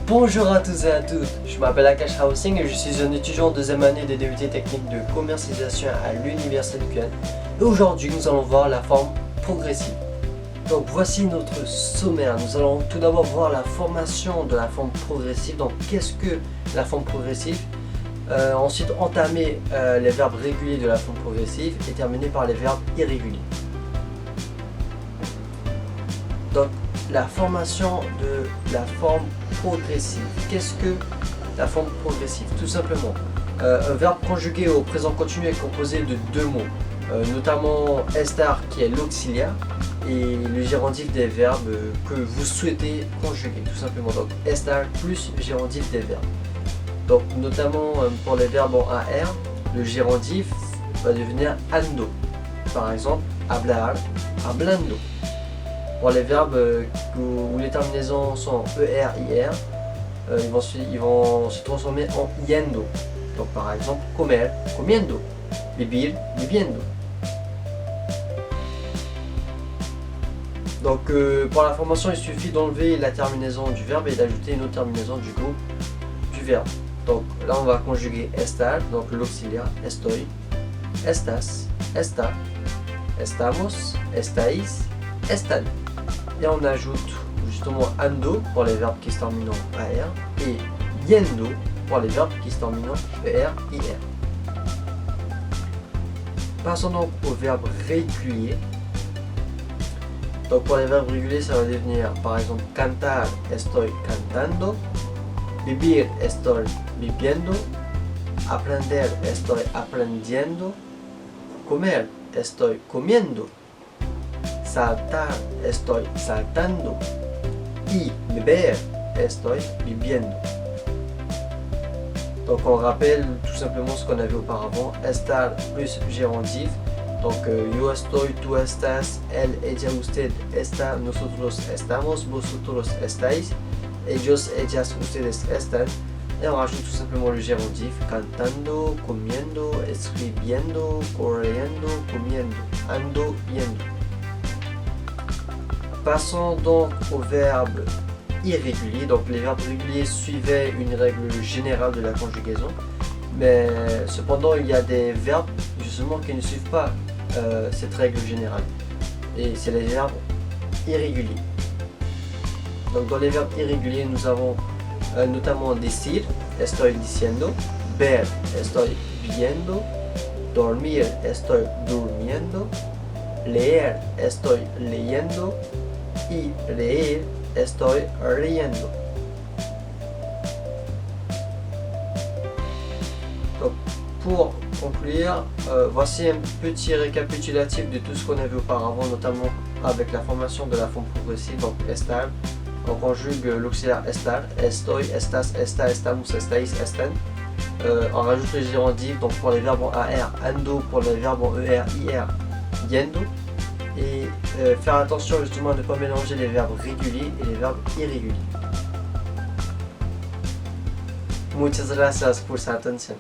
Bonjour à tous et à toutes, je m'appelle Akash Housing et je suis un étudiant en deuxième année des DUT techniques de commercialisation à l'Université de Guyane. Et aujourd'hui nous allons voir la forme progressive. Donc voici notre sommaire. Nous allons tout d'abord voir la formation de la forme progressive. Donc qu'est-ce que la forme progressive? Ensuite entamer les verbes réguliers de la forme progressive et terminer par les verbes irréguliers. Donc la formation de la forme progressive. Qu'est-ce que la forme progressive? Tout simplement, un verbe conjugué au présent continu est composé de deux mots, notamment estar qui est l'auxiliaire et le gérondif des verbes que vous souhaitez conjuguer, tout simplement. Donc estar plus gérondif des verbes. Donc notamment pour les verbes en AR, le gérondif va devenir ando. Par exemple, hablar, hablando. Pour les verbes où les terminaisons sont ER, IR, ils vont se transformer en yendo. Donc par exemple, comer, comiendo, vivir, viviendo. Donc pour la formation, il suffit d'enlever la terminaison du verbe et d'ajouter une autre terminaison du groupe du verbe. Donc là, on va conjuguer estar, donc l'auxiliaire, estoy, estas, esta, estamos, estáis, estan. Et on ajoute justement ando pour les verbes qui se terminent en AR et yendo pour les verbes qui se terminent en ER, IR. Passons donc aux verbes réguliers. Donc pour les verbes réguliers, ça va devenir par exemple cantar, estoy cantando, vivir, estoy viviendo, aprender, estoy aprendiendo, comer, estoy comiendo, saltar, estoy saltando y beber, estoy bebiendo. Donc on rappelle tout simplement ce qu'on avait auparavant, estar plus gérondif, donc yo estoy, tú estás, él, ella, usted está, nosotros estamos, vosotros estáis, ellos, ellas, ustedes están. Et on rajoute tout simplement le gérondif, cantando, comiendo, escribiendo, corriendo, comiendo, ando, yendo. Passons donc aux verbes irréguliers. Donc les verbes réguliers suivaient une règle générale de la conjugaison, mais cependant il y a des verbes justement qui ne suivent pas cette règle générale. Et c'est les verbes irréguliers. Donc dans les verbes irréguliers, nous avons notamment decir, estoy diciendo, ver, estoy viendo, dormir, estoy durmiendo, leer, estoy leyendo y reír, estoy riendo. Donc, pour conclure, voici un petit récapitulatif de tout ce qu'on avait auparavant, notamment avec la formation de la forme progressive, donc estar. On conjugue l'auxiliaire estar, estoy, estas, esta, estamos, estáis, estan. On rajoute le gérondif, donc pour les verbes en AR, ando, pour les verbes en ER, IR, yendo. Et faire attention justement à ne pas mélanger les verbes réguliers et les verbes irréguliers. Muchas gracias por su atención.